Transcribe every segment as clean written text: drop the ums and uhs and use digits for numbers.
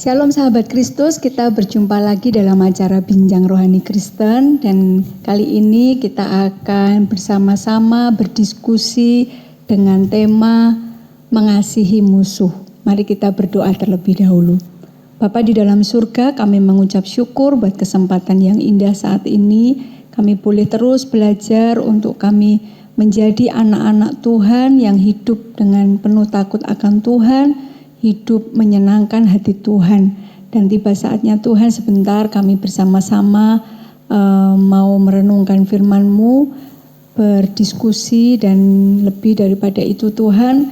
Shalom sahabat Kristus, kita berjumpa lagi dalam acara Bincang Rohani Kristen dan kali ini kita akan bersama-sama berdiskusi dengan tema mengasihi musuh. Mari kita berdoa terlebih dahulu. Bapa di dalam surga, kami mengucap syukur buat kesempatan yang indah saat ini. Kami boleh terus belajar untuk kami menjadi anak-anak Tuhan yang hidup dengan penuh takut akan Tuhan, hidup menyenangkan hati Tuhan. Dan tiba saatnya Tuhan, sebentar kami bersama-sama mau merenungkan firman-Mu, berdiskusi, dan lebih daripada itu Tuhan,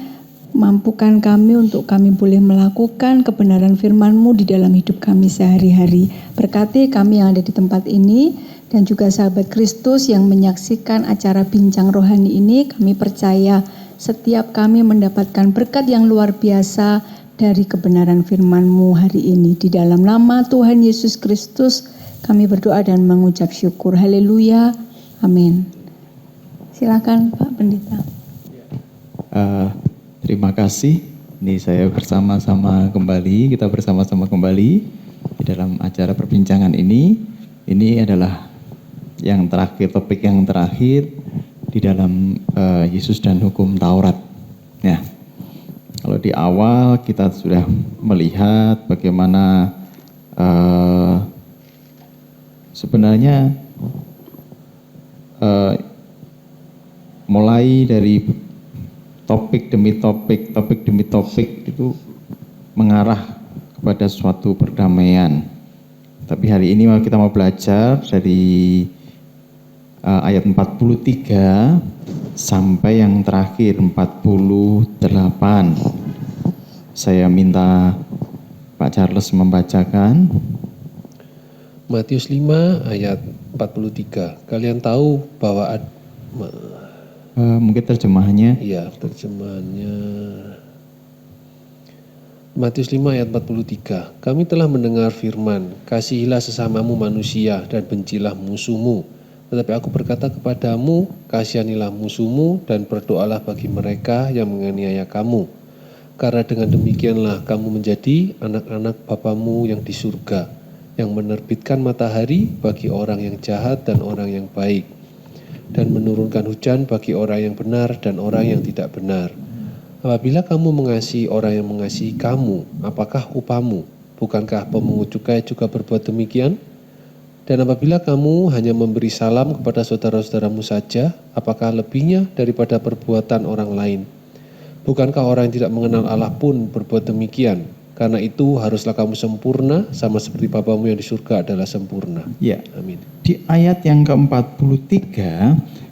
mampukan kami untuk kami boleh melakukan kebenaran firman-Mu di dalam hidup kami sehari-hari. Berkati kami yang ada di tempat ini dan juga sahabat Kristus yang menyaksikan acara Bincang Rohani ini. Kami percaya setiap kami mendapatkan berkat yang luar biasa dari kebenaran firman-Mu hari ini. Di dalam nama Tuhan Yesus Kristus kami berdoa dan mengucap syukur. Haleluya. Amin. Silakan Pak Pendeta. Terima kasih. Ini saya kita bersama-sama kembali di dalam acara perbincangan ini. Ini adalah yang terakhir, topik yang terakhir di dalam Yesus dan hukum Taurat. Ya. Kalau di awal kita sudah melihat bagaimana sebenarnya mulai dari topik demi topik itu mengarah kepada suatu perdamaian. Tapi hari ini kita mau belajar dari ayat 43 sampai yang terakhir 48. Saya minta Pak Charles membacakan. Matius 5 ayat 43. Kalian tahu bahwa mungkin terjemahannya. Iya, terjemahannya. Matius 5 ayat 43. Kami telah mendengar firman, kasihilah sesamamu manusia dan bencilah musuhmu. Tetapi aku berkata kepadamu, kasihanilah musuhmu dan berdoalah bagi mereka yang menganiaya kamu. Karena dengan demikianlah kamu menjadi anak-anak Bapamu yang di surga, yang menerbitkan matahari bagi orang yang jahat dan orang yang baik, dan menurunkan hujan bagi orang yang benar dan orang yang tidak benar. Apabila kamu mengasihi orang yang mengasihi kamu, apakah upahmu? Bukankah pemungut cukai juga berbuat demikian? Dan apabila kamu hanya memberi salam kepada saudara-saudaramu saja, apakah lebihnya daripada perbuatan orang lain? Bukankah orang yang tidak mengenal Allah pun berbuat demikian? Karena itu haruslah kamu sempurna, sama seperti Bapamu yang di surga adalah sempurna. Ya. Amin. Di ayat yang ke-43,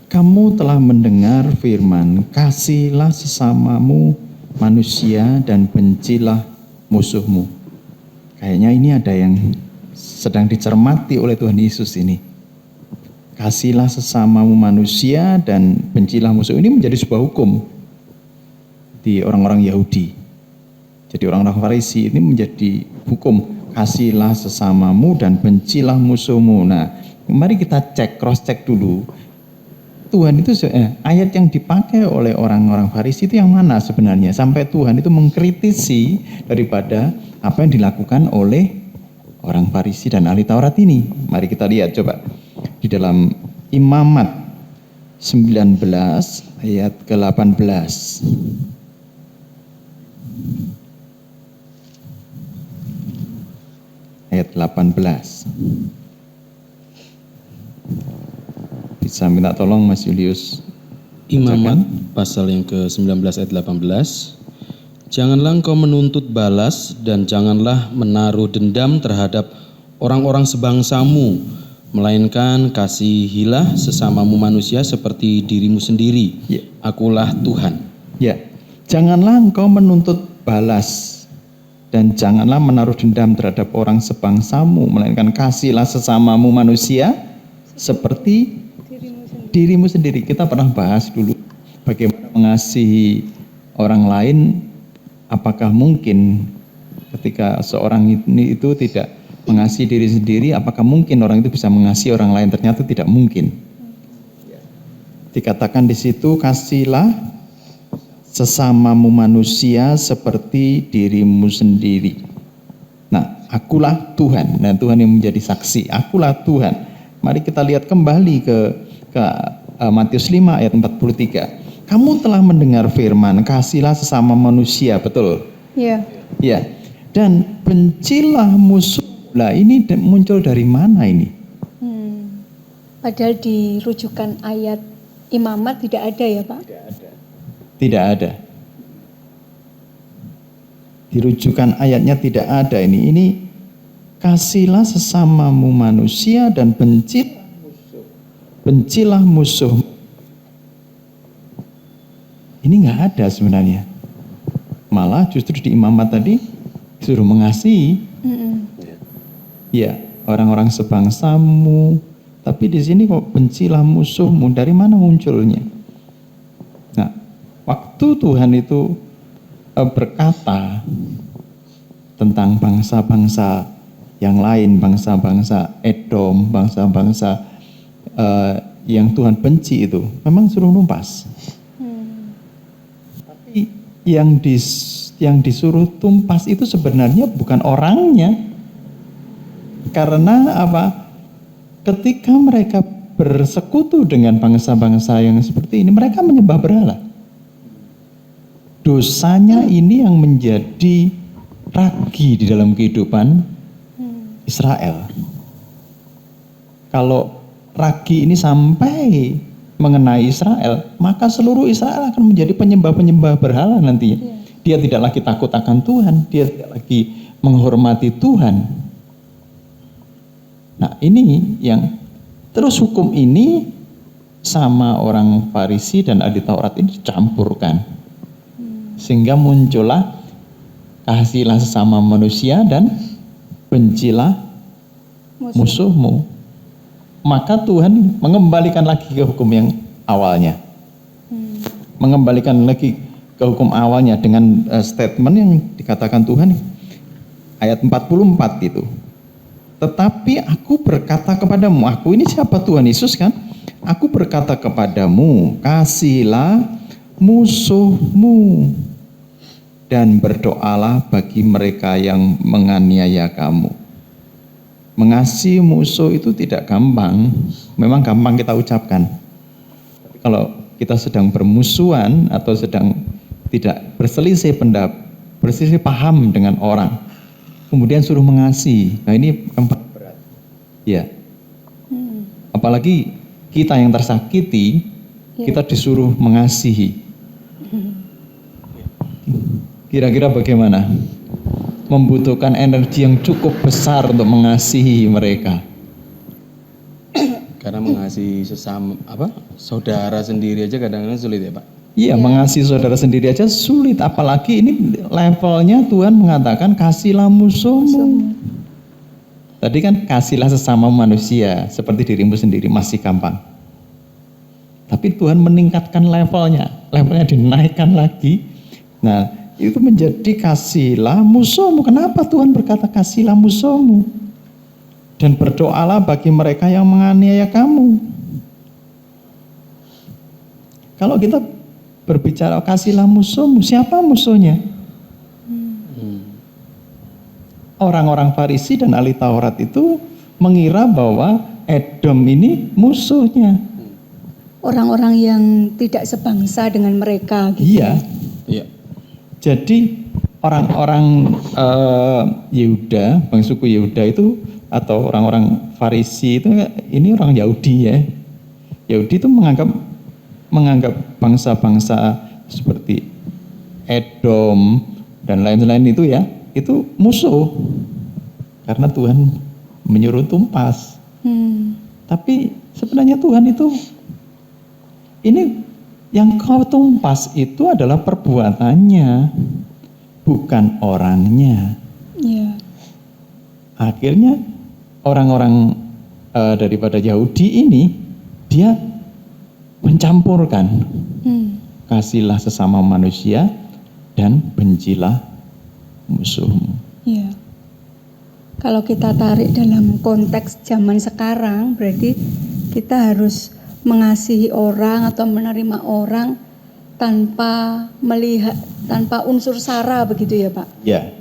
kamu telah mendengar firman, kasihilah sesamamu manusia dan bencilah musuhmu. Kayaknya ini ada yang sedang dicermati oleh Tuhan Yesus ini. Kasihilah sesamamu manusia dan bencilah musuh. Ini menjadi sebuah hukum di orang-orang Yahudi. Jadi orang-orang Farisi ini menjadi hukum. Kasihilah sesamamu dan bencilah musuhmu. Nah, mari kita cross check dulu. Tuhan itu ayat yang dipakai oleh orang-orang Farisi itu yang mana sebenarnya? Sampai Tuhan itu mengkritisi daripada apa yang dilakukan oleh orang Farisi dan ahli Taurat ini. Mari kita lihat coba di dalam Imamat 19 ayat ke-18. Ayat 18. Bisa minta tolong Mas Julius. Imamat pasal yang ke-19 ayat 18. Janganlah engkau menuntut balas dan janganlah menaruh dendam terhadap orang-orang sebangsamu, melainkan kasihilah sesamamu manusia seperti dirimu sendiri. Ya. Akulah Tuhan. Ya, janganlah engkau menuntut balas dan janganlah menaruh dendam terhadap orang sebangsamu, melainkan kasihilah sesamamu manusia seperti dirimu sendiri. Kita pernah bahas dulu bagaimana mengasihi orang lain. Apakah mungkin ketika seorang itu tidak mengasihi diri sendiri, apakah mungkin orang itu bisa mengasihi orang lain? Ternyata tidak mungkin. Dikatakan di situ, kasihilah sesamamu manusia seperti dirimu sendiri. Nah, akulah Tuhan. Nah, Tuhan yang menjadi saksi, akulah Tuhan. Mari kita lihat kembali ke Matius 5 ayat 43. Kamu telah mendengar firman, kasihlah sesama manusia, betul? Ya. Ya. Dan bencilah musuh. Lah ini muncul dari mana ini? Padahal di rujukan ayat imamat tidak ada ya Pak? Tidak ada. Di rujukan ayatnya tidak ada ini. Ini kasihlah sesamamu manusia dan bencilah musuh. Ini nggak ada sebenarnya. Malah justru di imamat tadi disuruh mengasihi. Ya, orang-orang sebangsamu. Tapi di sini kok bencilah musuhmu. Dari mana munculnya? Nah, waktu Tuhan itu berkata tentang bangsa-bangsa yang lain, bangsa-bangsa Edom, bangsa-bangsa yang Tuhan benci itu, memang suruh numpas. Tapi yang disuruh tumpas itu sebenarnya bukan orangnya. Karena apa? Ketika mereka bersekutu dengan bangsa-bangsa yang seperti ini, mereka menyembah berhala. Dosanya ini yang menjadi ragi di dalam kehidupan Israel. Kalau ragi ini sampai mengenai Israel, maka seluruh Israel akan menjadi penyembah-penyembah berhala nantinya. Dia tidak lagi takut akan Tuhan, dia tidak lagi menghormati Tuhan. Nah, ini yang terus hukum ini sama orang Farisi dan ahli Taurat ini dicampurkan. Sehingga muncullah kasihlah sesama manusia dan bencilah musuhmu. Maka Tuhan mengembalikan lagi ke hukum yang awalnya. Mengembalikan lagi ke hukum awalnya dengan statement yang dikatakan Tuhan ayat 44 itu. Tetapi aku berkata kepadamu, aku ini siapa? Tuhan Yesus kan? Aku berkata kepadamu, kasihlah musuhmu dan berdoalah bagi mereka yang menganiaya kamu. Mengasihi musuh itu tidak gampang, memang gampang kita ucapkan. Tapi kalau kita sedang bermusuhan atau sedang tidak berselisih pendapat, berselisih paham dengan orang, kemudian suruh mengasihi, nah ini tempat berat. Ya. Apalagi kita yang tersakiti, kita disuruh mengasihi. Kira-kira bagaimana? Membutuhkan energi yang cukup besar untuk mengasihi mereka. Karena mengasihi sesama saudara sendiri aja kadang-kadang sulit ya Pak. Iya, mengasihi saudara sendiri aja sulit, apalagi ini levelnya Tuhan mengatakan kasihlah musuhmu. Tadi kan kasihlah sesama manusia seperti dirimu sendiri, masih gampang. Tapi Tuhan meningkatkan levelnya dinaikkan lagi. Nah, itu menjadi kasihlah musuhmu. Kenapa Tuhan berkata kasihlah musuhmu? Dan berdoalah bagi mereka yang menganiaya kamu. Kalau kita berbicara kasihlah musuhmu, siapa musuhnya? Orang-orang Farisi dan ahli Taurat itu mengira bahwa Edom ini musuhnya. Orang-orang yang tidak sebangsa dengan mereka gitu. Iya. Jadi orang-orang Yehuda, bangsa suku Yehuda itu atau orang-orang Farisi itu ini orang Yahudi ya. Yahudi itu menganggap bangsa-bangsa seperti Edom dan lain-lain itu ya, itu musuh. Karena Tuhan menyuruh tumpas. Tapi sebenarnya Tuhan itu ini yang kau tumpas itu adalah perbuatannya, bukan orangnya. Iya. Akhirnya orang-orang daripada Yahudi ini dia mencampurkan kasihlah sesama manusia dan bencilah musuhmu. Iya. Kalau kita tarik dalam konteks zaman sekarang, berarti kita harus mengasihi orang atau menerima orang tanpa melihat, tanpa unsur sara begitu ya Pak? Ya.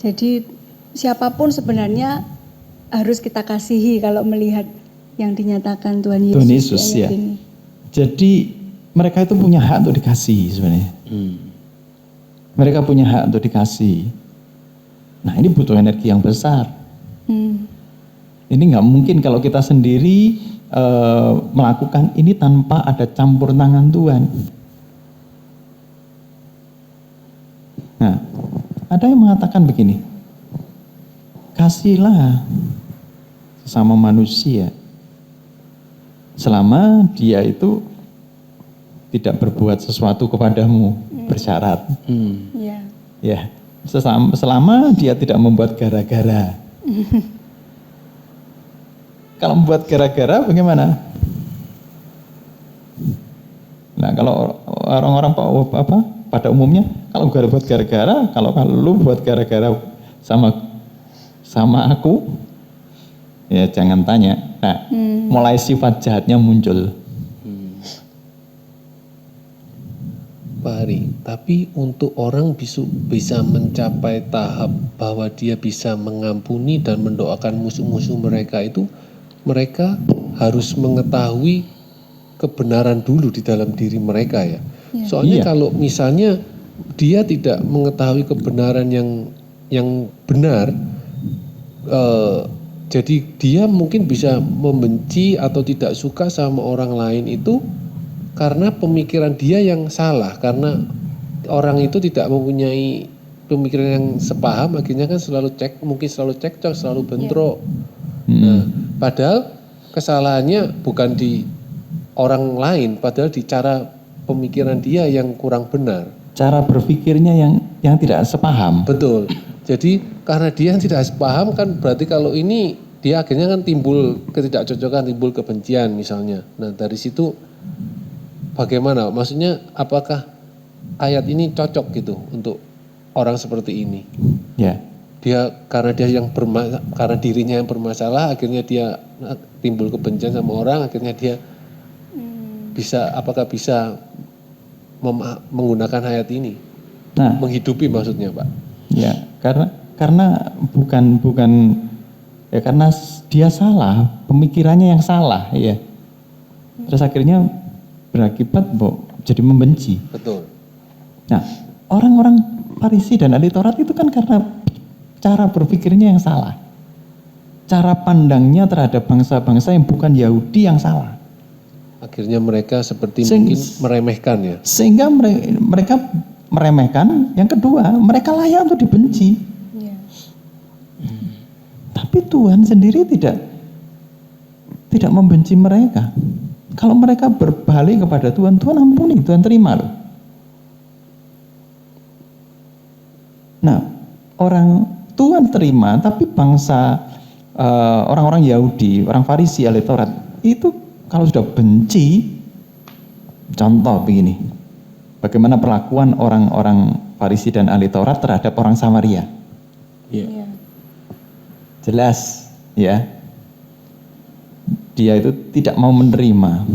Jadi siapapun sebenarnya harus kita kasihi kalau melihat yang dinyatakan Tuhan Yesus, Tuhan Yesus di ayat ya. ini. Jadi mereka itu punya hak untuk dikasihi sebenarnya. Mereka punya hak untuk dikasihi. Nah ini butuh energi yang besar. Ini nggak mungkin kalau kita sendiri melakukan ini tanpa ada campur tangan Tuhan. Nah, ada yang mengatakan begini, kasihlah sesama manusia selama dia itu tidak berbuat sesuatu kepadamu bersyarat. Ya. Ya, selama dia tidak membuat gara-gara. Kalau membuat gara-gara bagaimana? Nah, kalau orang-orang pada umumnya kalau buat gara-gara, kalau lu buat gara-gara sama aku, ya jangan tanya. Nah, mulai sifat jahatnya muncul. Pak Hari, tapi untuk orang bisa mencapai tahap bahwa dia bisa mengampuni dan mendoakan musuh-musuh mereka itu, mereka harus mengetahui kebenaran dulu di dalam diri mereka ya. Soalnya kalau misalnya dia tidak mengetahui kebenaran yang benar, jadi dia mungkin bisa membenci atau tidak suka sama orang lain itu karena pemikiran dia yang salah, karena orang itu tidak mempunyai pemikiran yang sepaham, akhirnya kan mungkin selalu cekcok, selalu bentrok. Nah, padahal kesalahannya bukan di orang lain, padahal di cara pemikiran dia yang kurang benar. Cara berpikirnya yang tidak sepaham. Betul. Jadi karena dia yang tidak sepaham kan berarti kalau ini dia akhirnya kan timbul ketidakcocokan, timbul kebencian misalnya. Nah dari situ bagaimana? Maksudnya apakah ayat ini cocok gitu untuk orang seperti ini? Ya. Karena dirinya yang bermasalah, akhirnya dia timbul kebencian sama orang, akhirnya dia apakah bisa menggunakan ayat ini? Nah, menghidupi maksudnya, Pak. Ya, karena bukan ya karena dia salah, pemikirannya yang salah, ya. Terus akhirnya berakibat jadi membenci. Betul. Nah, orang-orang Farisi dan ahli Taurat itu kan karena cara berpikirnya yang salah. Cara pandangnya terhadap bangsa-bangsa yang bukan Yahudi yang salah. Akhirnya mereka seperti mungkin meremehkan ya. Sehingga mereka meremehkan. Yang kedua, mereka layak untuk dibenci. Ya. Tapi Tuhan sendiri tidak membenci mereka. Kalau mereka berbalik kepada Tuhan, Tuhan ampuni, Tuhan terima loh. Nah, Tuhan terima, tapi bangsa orang-orang Yahudi, orang Farisi, ahli Taurat itu kalau sudah benci, contoh begini, bagaimana perlakuan orang-orang Farisi dan ahli Taurat terhadap orang Samaria? Ya. Jelas, ya. Dia itu tidak mau menerima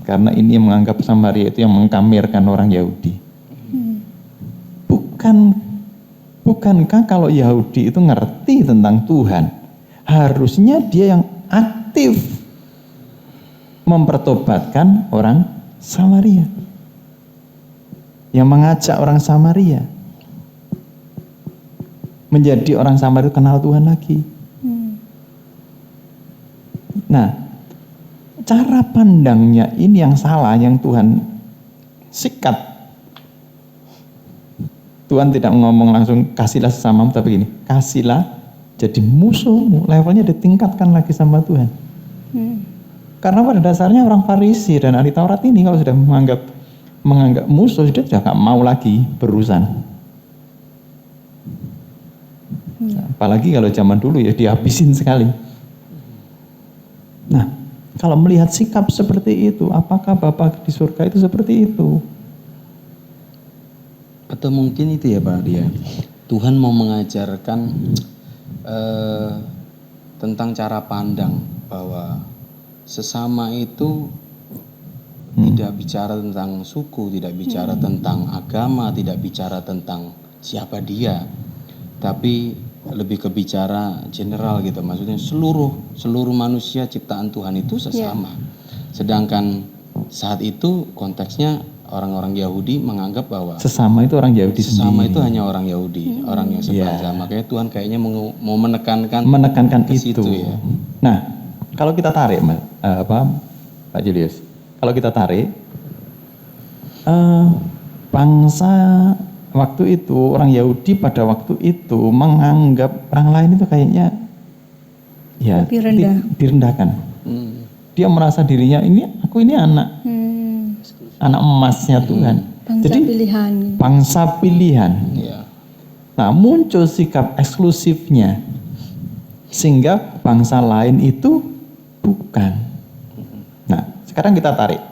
karena ini menganggap Samaria itu yang mengkamirkan orang Yahudi. Bukankah kalau Yahudi itu ngerti tentang Tuhan, harusnya dia yang aktif mempertobatkan orang Samaria, yang mengajak orang Samaria menjadi orang Samaria kenal Tuhan lagi. Nah, cara pandangnya ini yang salah, yang Tuhan sikat. Tuhan tidak ngomong langsung kasihlah sesamamu, tapi gini, kasihlah jadi musuhmu. Levelnya ditingkatkan lagi sama Tuhan. Karena pada dasarnya orang Farisi dan ahli Taurat ini kalau sudah menganggap musuh, sudah gak mau lagi berurusan. Apalagi kalau zaman dulu ya dihabisin sekali. Nah, kalau melihat sikap seperti itu, apakah Bapak di surga itu seperti itu? Atau mungkin itu ya Pak Arya, Tuhan mau mengajarkan tentang cara pandang bahwa sesama itu tidak bicara tentang suku, tidak bicara tentang agama, tidak bicara tentang siapa dia, tapi lebih ke bicara general gitu, maksudnya seluruh manusia ciptaan Tuhan itu sesama. Sedangkan saat itu konteksnya orang-orang Yahudi menganggap bahwa Sesama itu orang Yahudi sesama sendiri. itu hanya orang Yahudi, orang yang sebangsa. Makanya Tuhan kayaknya mau menekankan Menekankan ke itu. situ ya. Nah, kalau kita tarik, Pak Julius, kalau kita tarik, bangsa waktu itu, orang Yahudi pada waktu itu menganggap orang lain itu kayaknya ya Lebih rendah. direndahkan. Dia merasa dirinya aku ini anak emasnya Tuhan. Bangsa Jadi pilihan. bangsa pilihan. Iya. Nah, muncul sikap eksklusifnya sehingga bangsa lain itu bukan. Nah, sekarang kita tarik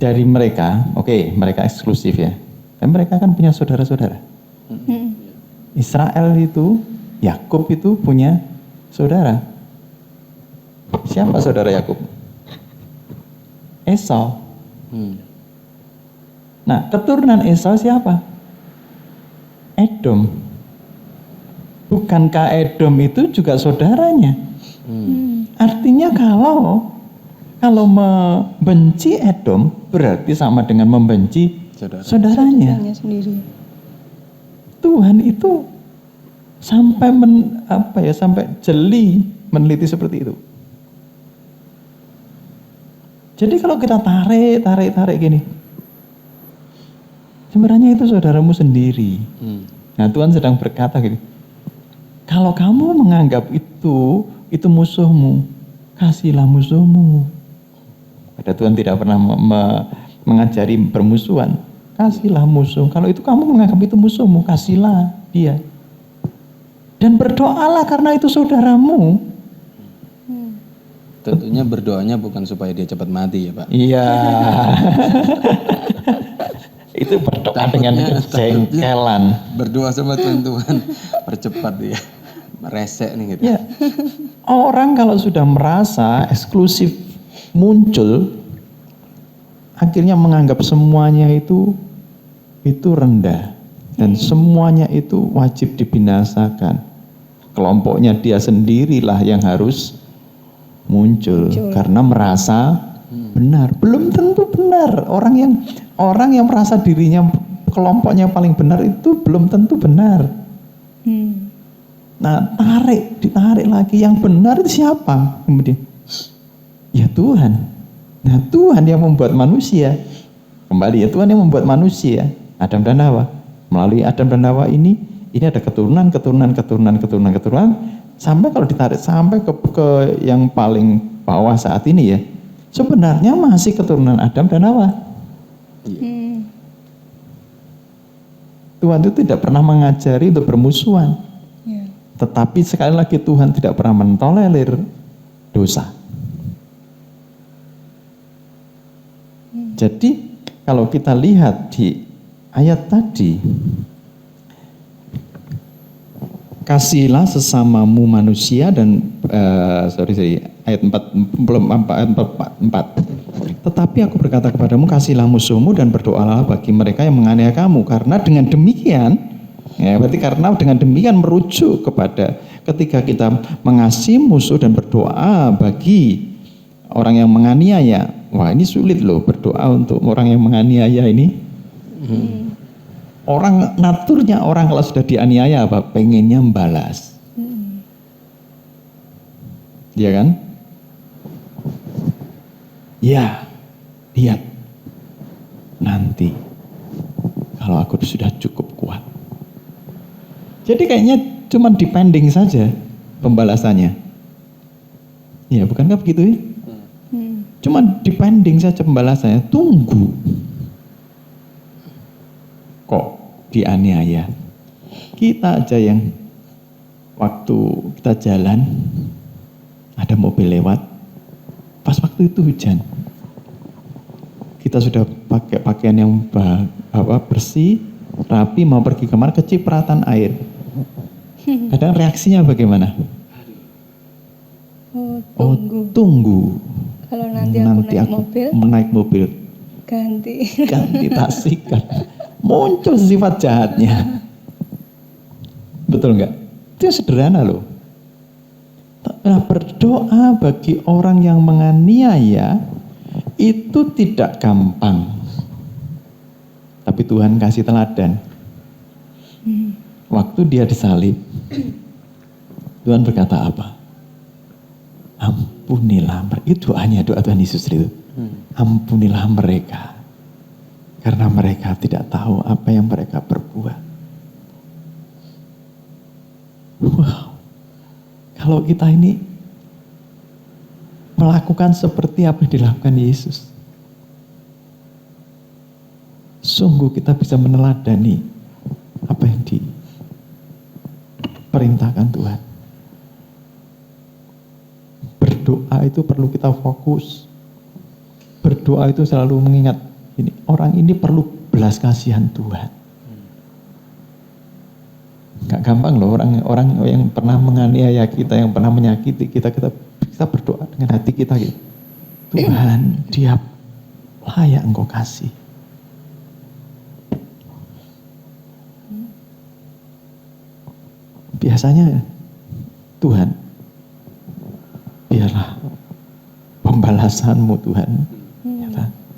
dari mereka, oke, mereka eksklusif ya. Dan mereka kan punya saudara-saudara. Israel itu, Yakub itu punya saudara. Siapa saudara Yakub? Esau. Nah, keturunan Esau siapa? Edom. Bukankah Edom itu juga saudaranya? Artinya kalau membenci Edom berarti sama dengan membenci saudaranya. Saudaranya sendiri. Tuhan itu sampai sampai jeli meneliti seperti itu. Jadi kalau kita tarik gini, sebenarnya itu saudaramu sendiri. Nah, Tuhan sedang berkata gini, kalau kamu menganggap itu musuhmu, kasihlah musuhmu. Pada Tuhan tidak pernah mengajari bermusuhan, kasihlah musuh. Kalau itu kamu menganggap itu musuhmu, kasihlah dia. Dan berdoalah karena itu saudaramu. Tentunya berdoanya bukan supaya dia cepat mati ya Pak. Iya. Itu berdoa dengan kejengkelan. Berdoa sama Tuhan, percepat ya. Resek nih gitu. Ya. Orang kalau sudah merasa eksklusif muncul, akhirnya menganggap semuanya itu rendah dan semuanya itu wajib dibinasakan. Kelompoknya dia sendirilah yang harus muncul karena merasa benar. Belum tentu benar. Orang yang merasa dirinya kelompoknya paling benar itu belum tentu benar. Nah, ditarik lagi, yang benar itu siapa? Kemudian ya Tuhan. Nah, Tuhan yang membuat manusia. Kembali ya, Tuhan yang membuat manusia, Adam dan Hawa. Melalui Adam dan Hawa ini ada keturunan sampai kalau ditarik sampai ke yang paling bawah saat ini ya. Sebenarnya masih keturunan Adam dan Hawa. Tuhan itu tidak pernah mengajari untuk bermusuhan. Tetapi sekali lagi Tuhan tidak pernah mentolerir dosa. Jadi kalau kita lihat di ayat tadi, kasihlah sesamamu manusia dan ayat 4. Tetapi aku berkata kepadamu, kasihlah musuhmu dan berdoalah bagi mereka yang menganiaya kamu, karena dengan demikian berarti karena dengan demikian merujuk kepada ketika kita mengasihi musuh dan berdoa bagi orang yang menganiaya. Wah, ini sulit loh berdoa untuk orang yang menganiaya ini. Orang naturnya orang kalau sudah dianiaya apa? Pengennya membalas. Iya kan? Ya, lihat. Nanti kalau aku sudah cukup kuat. Jadi kayaknya cuma dipending saja pembalasannya. Ya, bukankah begitu ya? Cuma dipending saja pembalasannya. Tunggu. Kok dianiaya? Kita aja yang waktu kita jalan ada mobil lewat, pas waktu itu hujan, kita sudah pakai pakaian yang bersih, rapi, mau pergi kemana, kecipratan air. Kadang reaksinya bagaimana? Tunggu. Kalau nanti aku naik mobil, ganti taksikan. Muncul sifat jahatnya. Betul nggak? Itu sederhana loh. Nah, berdoa bagi orang yang menganiaya itu tidak gampang. Tapi Tuhan kasih teladan. Waktu dia disalib, Tuhan berkata apa? Ampunilah mereka. Itu doanya, doa Tuhan Yesus itu. Ampunilah mereka. Karena mereka tidak tahu apa yang mereka perbuat. Wow. Kalau kita ini melakukan seperti apa yang dilakukan Yesus, sungguh kita bisa meneladani apa yang diperintahkan Tuhan. Berdoa itu perlu kita fokus. Berdoa itu selalu mengingat ini, orang ini perlu belas kasihan Tuhan. Gak gampang loh orang yang pernah menganiaya kita, yang pernah menyakiti kita berdoa dengan hati kita gitu. Tuhan, dia layak Engkau kasih. Biasanya Tuhan, biarlah pembalasanmu Tuhan.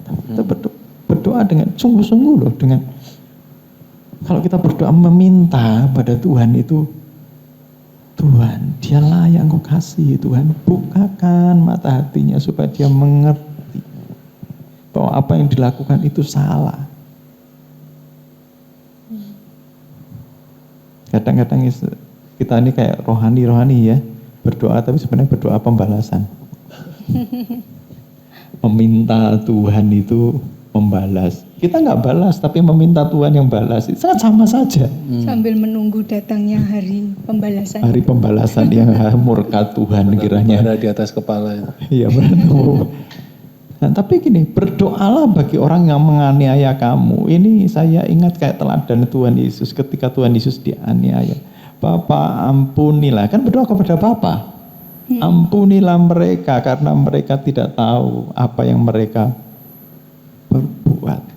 Kita berdoa dengan sungguh-sungguh loh, dengan kalau kita berdoa meminta pada Tuhan itu, Tuhan, dia layak Engkau kasih. Tuhan, bukakan mata hatinya supaya dia mengerti bahwa apa yang dilakukan itu salah. Kadang-kadang kita ini kayak rohani ya, berdoa tapi sebenarnya berdoa pembalasan. Meminta Tuhan itu membalas. Kita nggak balas, tapi meminta Tuhan yang balas. Itu sama saja. Sambil menunggu datangnya hari pembalasan. Hari pembalasan yang murka Tuhan kiranya. Ada di atas kepala. Iya benar. Nah, tapi gini, berdoalah bagi orang yang menganiaya kamu. Ini saya ingat kayak teladan Tuhan Yesus ketika Tuhan Yesus dianiaya. Bapa ampunilah, kan berdoa kepada Bapa. Ampunilah mereka karena mereka tidak tahu apa yang mereka berbuat.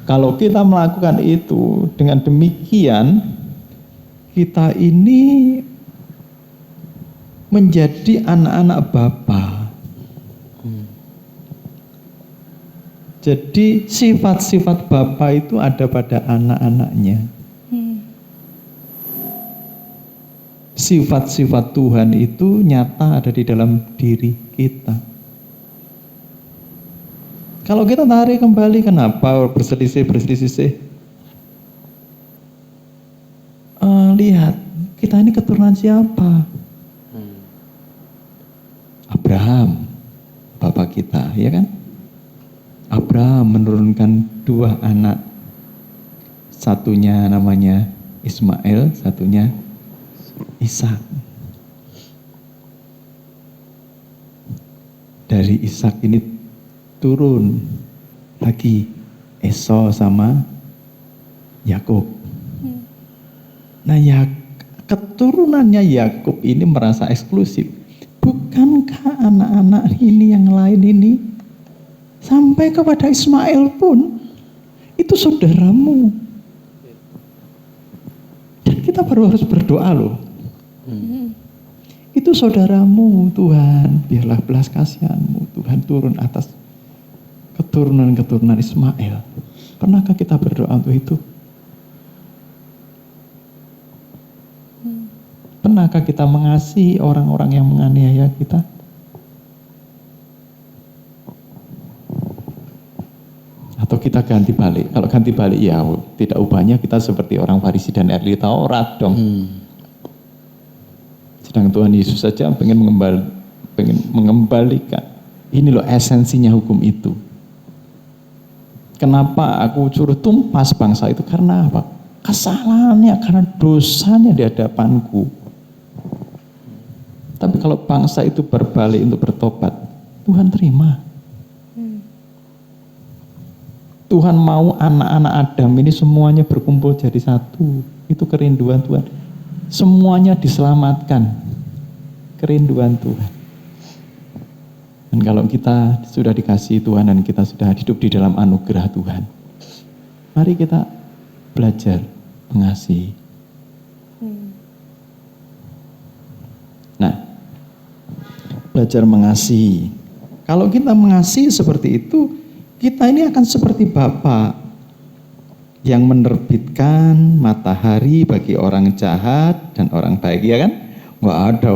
Kalau kita melakukan itu dengan demikian, kita ini menjadi anak-anak Bapa. Jadi sifat-sifat Bapa itu ada pada anak-anaknya. Sifat-sifat Tuhan itu nyata ada di dalam diri kita. Kalau kita tarik kembali, kenapa berselisih? Lihat, kita ini keturunan siapa? Abraham, bapak kita, ya kan? Abraham menurunkan 2 anak. Satunya namanya Ismail, satunya Ishak. Dari Ishak ini turun lagi Esau sama Yakub. Nah, keturunannya Yakub ini merasa eksklusif. Bukankah anak-anak ini yang lain ini sampai kepada Ismail pun itu saudaramu? Dan kita baru harus berdoa loh. Itu saudaramu Tuhan, biarlah belas kasihanmu Tuhan turun atas keturunan-keturunan Ismail. Pernahkah kita berdoa untuk itu? Pernahkah kita mengasihi orang-orang yang menganiaya kita? Atau kita ganti balik? Kalau ganti balik ya tidak ubahnya kita seperti orang Farisi dan ahli Taurat dong. Sedang Tuhan Yesus saja pengen mengembalikan. Ini loh esensinya hukum itu. Kenapa aku suruh tumpas bangsa itu? Karena apa? Kesalahannya, karena dosanya di hadapanku. Tapi kalau bangsa itu berbalik untuk bertobat, Tuhan terima. Tuhan mau anak-anak Adam ini semuanya berkumpul jadi satu. Itu kerinduan Tuhan. Semuanya diselamatkan. Kerinduan Tuhan. Dan kalau kita sudah dikasihi Tuhan dan kita sudah hidup di dalam anugerah Tuhan, mari kita belajar mengasihi. belajar mengasihi. Kalau kita mengasihi seperti itu, kita ini akan seperti Bapa yang menerbitkan matahari bagi orang jahat dan orang baik, ya kan? Nggak ada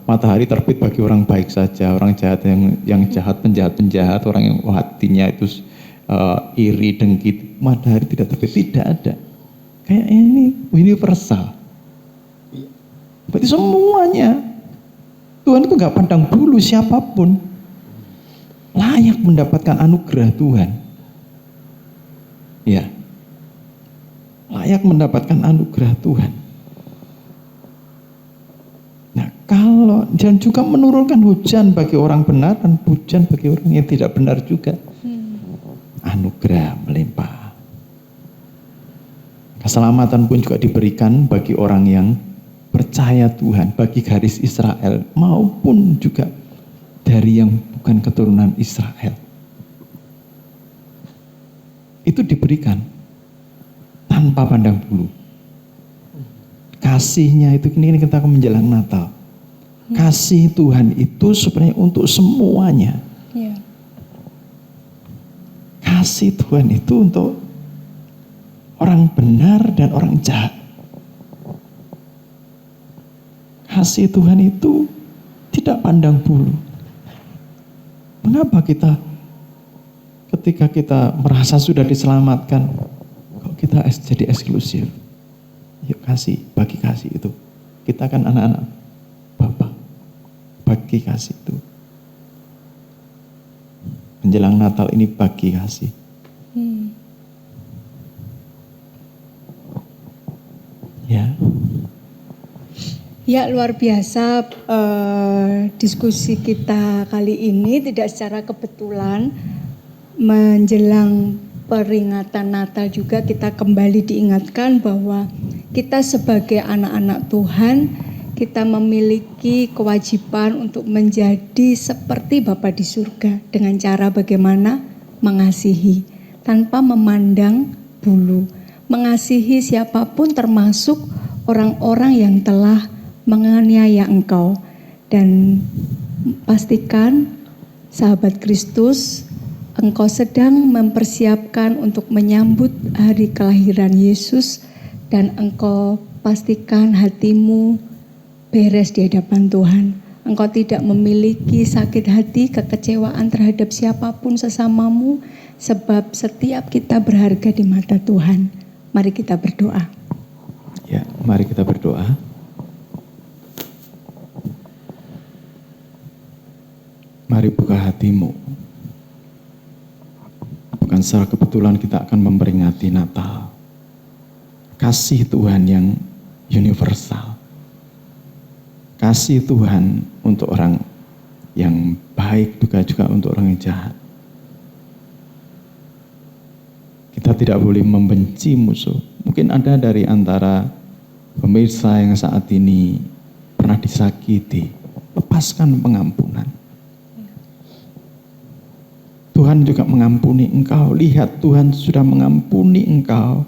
matahari terbit bagi orang baik saja, orang jahat yang jahat, penjahat, orang yang hatinya itu iri, dengki, matahari tidak terbit, tidak ada. Kayak ini universal. Berarti semuanya, Tuhan itu nggak pandang bulu siapapun, layak mendapatkan anugerah Tuhan. Ya, layak mendapatkan anugerah Tuhan. Nah, kalau dan juga menurunkan hujan bagi orang benar dan hujan bagi orang yang tidak benar juga. Anugerah melimpah. Keselamatan pun juga diberikan bagi orang yang percaya Tuhan, bagi garis Israel maupun juga dari yang bukan keturunan Israel. Itu diberikan tanpa pandang bulu. Kasihnya itu, ini kita akan menjelang Natal. Kasih Tuhan itu sebenarnya untuk semuanya. Ya. Kasih Tuhan itu untuk orang benar dan orang jahat. Kasih Tuhan itu tidak pandang bulu. Mengapa kita ketika kita merasa sudah diselamatkan, kok kita jadi eksklusif? Yuk kasih, bagi kasih itu. Kita kan anak-anak Bapa, bagi kasih itu. Menjelang Natal ini bagi kasih. Ya. Ya, luar biasa diskusi kita kali ini tidak secara kebetulan menjelang peringatan Natal juga kita kembali diingatkan bahwa kita sebagai anak-anak Tuhan, kita memiliki kewajiban untuk menjadi seperti Bapa di surga dengan cara bagaimana mengasihi tanpa memandang bulu. Mengasihi siapapun termasuk orang-orang yang telah menganiaya engkau. Dan pastikan sahabat Kristus, engkau sedang mempersiapkan untuk menyambut hari kelahiran Yesus dan engkau pastikan hatimu beres di hadapan Tuhan. Engkau tidak memiliki sakit hati, kekecewaan terhadap siapapun sesamamu, sebab setiap kita berharga di mata Tuhan. Mari kita berdoa. Ya, mari kita berdoa. Mari buka hatimu. Bukan secara kebetulan kita akan memperingati Natal. Kasih Tuhan yang universal. Kasih Tuhan untuk orang yang baik, juga untuk orang yang jahat. Kita tidak boleh membenci musuh. Mungkin ada dari antara pemirsa yang saat ini pernah disakiti. Lepaskan pengampunan. Tuhan juga mengampuni engkau. Lihat, Tuhan sudah mengampuni engkau.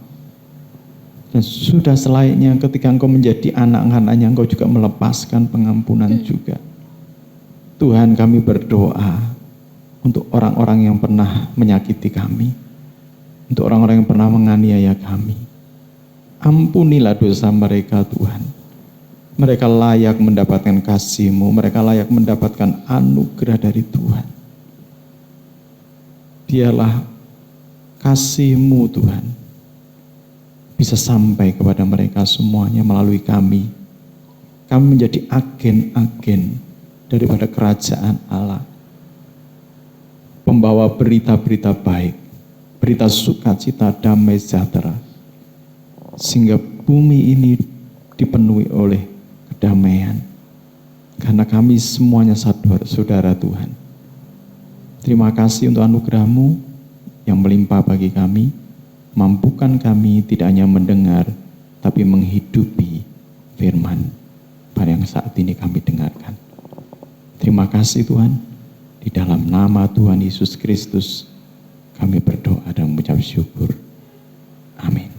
Dan sudah selayaknya ketika engkau menjadi anak-anaknya, engkau juga melepaskan pengampunan juga. Tuhan, kami berdoa untuk orang-orang yang pernah menyakiti kami. Untuk orang-orang yang pernah menganiaya kami. Ampunilah dosa mereka, Tuhan. Mereka layak mendapatkan kasih-Mu. Mereka layak mendapatkan anugerah dari Tuhan. Biarlah kasih-Mu, Tuhan, bisa sampai kepada mereka semuanya melalui kami. Kami menjadi agen-agen daripada kerajaan Allah. Pembawa berita-berita baik, berita sukacita, damai sejahtera. Sehingga bumi ini dipenuhi oleh kedamaian. Karena kami semuanya saudara Tuhan. Terima kasih untuk anugerah-Mu yang melimpah bagi kami. Mampukan kami tidak hanya mendengar, tapi menghidupi firman pada yang saat ini kami dengarkan. Terima kasih Tuhan. Di dalam nama Tuhan Yesus Kristus, kami berdoa dan mengucap syukur. Amin.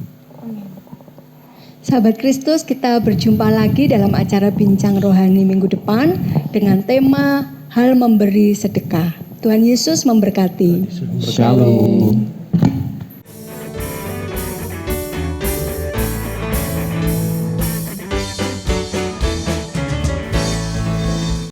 Sahabat Kristus, kita berjumpa lagi dalam acara Bincang Rohani minggu depan dengan tema hal memberi sedekah. Tuhan Yesus memberkati. Shalom.